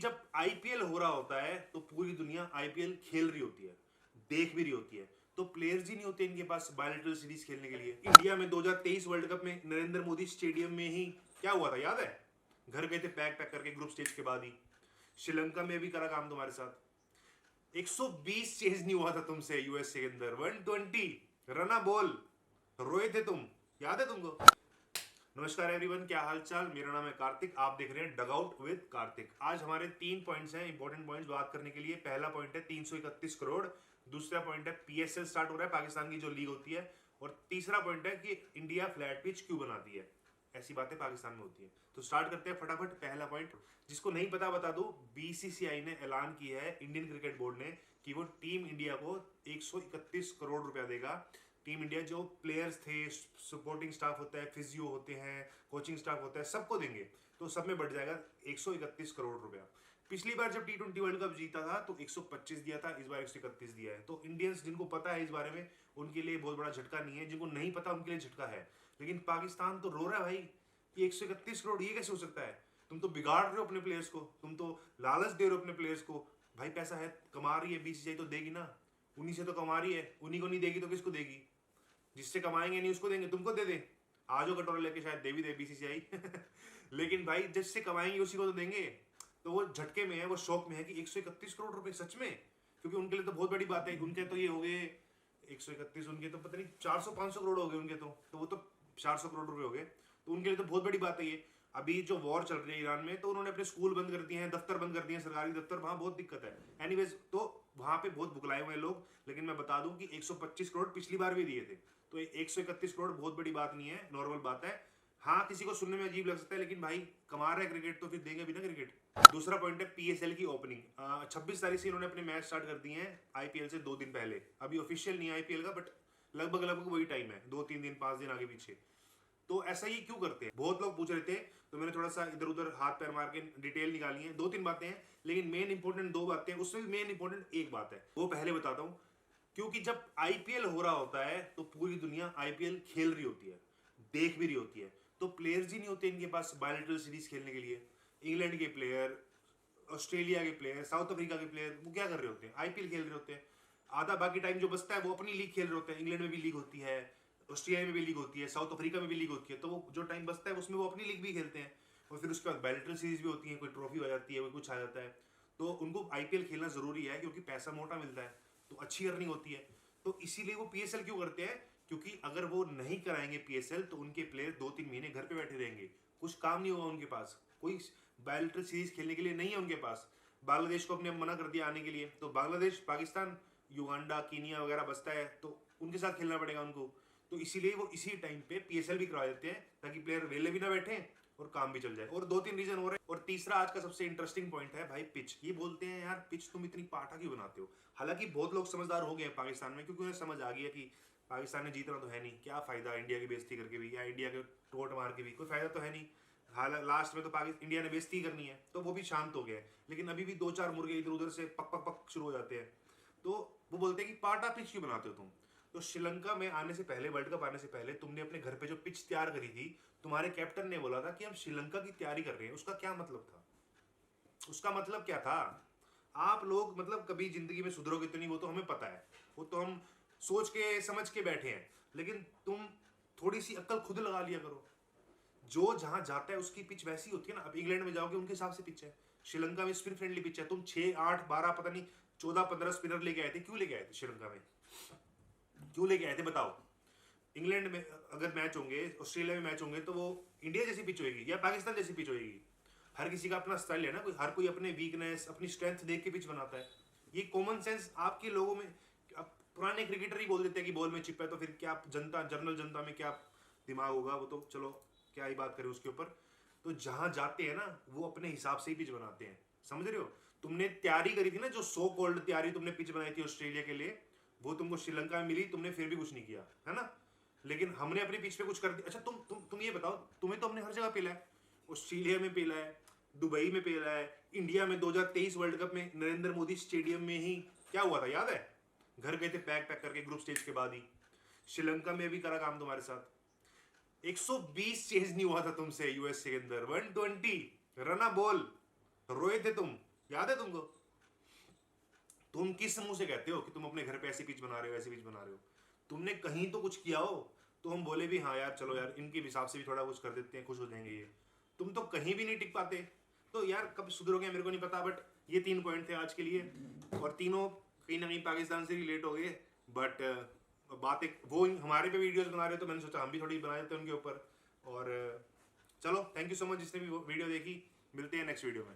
जब आईपीएल हो रहा होता है तो पूरी दुनिया आईपीएल खेल रही होती है, देख भी रही होती है। तो प्लेयर्स ही नहीं होते इनके पास बायलैटरल सीरीज खेलने के लिए। इंडिया में 2023 वर्ल्ड कप में नरेंद्र मोदी स्टेडियम में ही क्या हुआ था याद है? घर गए थे पैक पैक करके ग्रुप स्टेज के बाद ही। श्रीलंका में भी करा काम तुम्हारे साथ। 120 चेज नहीं हुआ था तुमसे यूएसए के अंदर। 120 रना बॉल रोए थे तुम, याद है तुमको? नमस्कार एवरीवन, क्या हाल चाल? मेरा नाम है कार्तिक, आप देख रहे हैं डग आउट विद कार्तिक। आज हमारे 3 पॉइंट्स हैं, इंपॉर्टेंट पॉइंट्स बात करने के लिए। पहला पॉइंट है 331 करोड़, दूसरा पॉइंट है पीएसएल स्टार्ट हो रहा है, पाकिस्तान की जो लीग होती है, और तीसरा पॉइंट है कि इंडिया फ्लैट पिच क्यों बनाती है। ऐसी बातें पाकिस्तान में होती है। तो स्टार्ट करते हैं फटाफट। पहला पॉइंट, जिसको नहीं पता बता दूं, बीसीसीआई ने ऐलान किया है, इंडियन क्रिकेट बोर्ड ने, कि वो टीम इंडिया को 131 करोड़ रुपया देगा। टीम इंडिया जो प्लेयर्स थे, सपोर्टिंग स्टाफ होता है, फिजियो होते हैं, कोचिंग स्टाफ होता है, सबको देंगे। तो सब में बढ़ जाएगा 131 करोड़ रुपया। पिछली बार जब T20 वर्ल्ड कप जीता था तो 125 दिया था, इस बार 131 दिया है। तो इंडियंस जिनको पता है इस बारे में, उनके लिए बहुत बड़ा झटका नहीं है, जिनको नहीं पता उनके लिए झटका है। लेकिन पाकिस्तान तो रो रहा है भाई कि 131 करोड़ ये कैसे हो सकता है? तुम तो बिगाड़ रहे हो अपने प्लेयर्स को, तुम तो लालच दे रहे हो अपने प्लेयर्स को। भाई पैसा है, कमा रही है बीसीसीआई, तो देगी ना। उन्हीं से तो कमा रही है, उन्हीं को नहीं देगी तो किसको देगी? जिससे कमाएंगे नहीं उसको देंगे। तुमको दे दे, आ जाओ कटोरा लेके, शायद दे भी दे बीसीसीआई लेकिन भाई जिससे कमाएंगे उसी को तो देंगे। तो वो झटके में है, वो शौक में है कि 131 करोड़ रुपए सच में, क्योंकि उनके लिए तो बहुत बड़ी बात है। उनके तो ये हो गए 131, उनके तो पता नहीं 400-500 करोड़ हो गए उनके, तो वो तो 400 करोड़ रुपए हो गए। तो उनके लिए तो बहुत बड़ी बात है ये। अभी जो वॉर चल रही है ईरान में, तो उन्होंने अपने स्कूल बंद कर दिए हैं, दफ्तर बंद कर दिए हैं, सरकारी दफ्तर, वहां बहुत दिक्कत है। एनीवेज, तो वहां पे बहुत बुकलाए हुए हैं लोग। लेकिन मैं बता दूं कि 125 करोड़ पिछली बार भी दिए थे, तो 131 करोड़ बहुत बड़ी बात नहीं है, नॉर्मल बात है। हाँ, किसी को सुनने में अजीब लग सकता है, लेकिन भाई कमा रहे क्रिकेट तो फिर देंगे भी ना क्रिकेट। दूसरा पॉइंट है पीएसएल की ओपनिंग। 26 तारीख से इन्होंने अपने मैच स्टार्ट कर दिए हैं, आईपीएल से 2 दिन पहले। अभी ऑफिशियल नहीं है आईपीएल का, बट लगभग लगभग वही टाइम है, 2-3 दिन 5 दिन आगे पीछे। तो ऐसा ही क्यों करते हैं, बहुत लोग पूछ रहे थे, तो मैंने थोड़ा सा इधर उधर हाथ पैर मार के डिटेल निकाली है। 2-3 बातें हैं, लेकिन मेन इंपॉर्टेंट 2 बातें हैं, उसमें भी मेन इंपॉर्टेंट एक बात है, वो पहले बताता हूँ। क्योंकि जब आईपीएल हो रहा होता है तो पूरी दुनिया आईपीएल खेल रही होती है, देख भी रही होती है। तो प्लेयर्स ही नहीं होते इनके पास बायलैटरल सीरीज खेलने के लिए। इंग्लैंड के प्लेयर, ऑस्ट्रेलिया के प्लेयर, साउथ अफ्रीका के प्लेयर, वो क्या कर रहे होते हैं? आईपीएल खेल रहे होते हैं। आधा बाकी टाइम जो बचता है वो अपनी लीग खेल रहे होते हैं। इंग्लैंड में भी लीग होती है, ऑस्ट्रेलिया में भी लीग होती है, साउथ अफ्रीका में भी लीग होती है। तो वो जो टाइम बचता है उसमें वो अपनी लीग भी खेलते हैं। और फिर उसके बाद बायलैटरल सीरीज भी होती है, कोई ट्रॉफी आ जाती है, कोई कुछ आ जाता है। तो उनको आईपीएल खेलना जरूरी है, क्योंकि पैसा मोटा मिलता है, तो अच्छी अर्निंग होती है। तो इसीलिए वो पीएसएल क्यों करते हैं? क्योंकि अगर वो नहीं कराएंगे पीएसएल तो उनके प्लेयर 2-3 महीने घर पे बैठे रहेंगे, कुछ काम नहीं होगा उनके पास, कोई बायलैटरल सीरीज खेलने के लिए नहीं है उनके पास। बांग्लादेश को अपने मना कर दिया आने के लिए, तो बांग्लादेश, पाकिस्तान, युगांडा, कीनिया वगैरह बचता है, तो उनके साथ खेलना पड़ेगा उनको। तो इसीलिए वो इसी टाइम पे पीएसएल भी करवा देते हैं, ताकि प्लेयर वेले भी ना बैठे और काम भी चल जाए। और 2-3 रीजन हो रहे हैं। और तीसरा आज का सबसे इंटरेस्टिंग पॉइंट है भाई पिच। ये बोलते हैं यार पिच तुम इतनी पाटा क्यों बनाते हो? हालांकि बहुत लोग समझदार हो गए हैं पाकिस्तान में, क्योंकि उन्हें समझ आ गया कि पाकिस्तान ने जीतना तो है नहीं, क्या फायदा इंडिया की बेइज्जती करके भी, या इंडिया के टोट मार के भी, कोई फायदा तो है नहीं। हालांकि लास्ट में तो पाकिस्तान, इंडिया ने बेइज्जती करनी है, तो वो भी शांत हो गया है। लेकिन अभी भी 2-4 मुर्गे इधर उधर से पक पक पक शुरू हो जाते हैं। तो वो बोलते हैं कि पाटा पिच क्यों बनाते हो तुम? तो श्रीलंका में आने से पहले, वर्ल्ड कप आने से पहले, तुमने अपने घर पे जो पिच तैयार करी थी, तुम्हारे कैप्टन ने बोला था कि हम श्रीलंका की तैयारी कर रहे हैं। उसका क्या मतलब था? उसका मतलब क्या था? आप लोग मतलब कभी जिंदगी में सुधरोगे तो नहीं, वो तो हमें पता है, वो तो हम सोच के समझ के बैठे हैं। लेकिन तुम थोड़ी सी अक्ल खुद लगा लिया करो। जो जहां जाता है उसकी पिच वैसी होती है ना। अब इंग्लैंड में जाओगे उनके हिसाब से पिच है, श्रीलंका में स्पिन फ्रेंडली पिच है। तुम 6, 8, 12, पता नहीं 14-15 स्पिनर लेके आए थे, क्यों लेके आए थे श्रीलंका में? क्यों लेके आए थे बताओ? इंग्लैंड में अगर मैच होंगे, ऑस्ट्रेलिया में मैच होंगे, तो वो इंडिया जैसी पिच होगी या पाकिस्तान जैसी पिच होगी? हर किसी का अपना स्टाइल है ना, कोई हर कोई अपने वीकनेस, अपनी स्ट्रेंथ देख के पिच बनाता है। ये कॉमन सेंस आपके लोगों में, अब पुराने क्रिकेटर ही बोल देते हैं कि बॉल में चिप है, तो फिर क्या जनता, जनरल जनता में क्या दिमाग होगा? वो तो चलो क्या ही बात करें उसके ऊपर। तो जहां जाते हैं ना, वो अपने हिसाब से ही पिच बनाते हैं, समझ रहे हो? तुमने तैयारी करी थी ना, जो सो कॉल्ड तैयारी तुमने पिच बनाई थी ऑस्ट्रेलिया के लिए, वो तुमको श्रीलंका में मिली, तुमने फिर भी कुछ नहीं किया, है ना? लेकिन हमने अपनी पिच पे कुछ कर दिया। अच्छा तुम ये बताओ, तुम्हें तो हमने हर जगह पेला है, ऑस्ट्रेलिया में पेला है, दुबई में पेला है, इंडिया में 2023 वर्ल्ड कप में नरेंद्र मोदी स्टेडियम में ही क्या हुआ था याद है? घर गए थे पैक पैक करके ग्रुप स्टेज के बाद ही। श्रीलंका में भी करा काम तुम्हारे साथ। 120 चेज नहीं हुआ था तुमसे यूएसए के अंदर। 120 रना बॉल रोए थे तुम, याद है तुमको? तुम किस मुंह से कहते हो कि तुम अपने घर पे ऐसी पिच बना रहे हो, ऐसी पिच बना रहे हो? तुमने कहीं तो कुछ किया हो तो हम बोले भी हाँ यार चलो यार इनके हिसाब से भी थोड़ा कुछ कर देते हैं, खुश हो जाएंगे ये। तुम तो कहीं भी नहीं टिक पाते। तो यार कब सुधरोगे मेरे को नहीं पता, बट ये 3 पॉइंट थे आज के लिए, और तीनों कहीं ना कहीं पाकिस्तान से रिलेट हो गए। बट बात एक, वो हमारे पे वीडियोस बना रहे हो तो मैंने सोचा हम भी थोड़ी बना देते हैं उनके ऊपर। और चलो थैंक यू सो मच जिसने भी वो वीडियो देखी, मिलते हैं नेक्स्ट वीडियो में।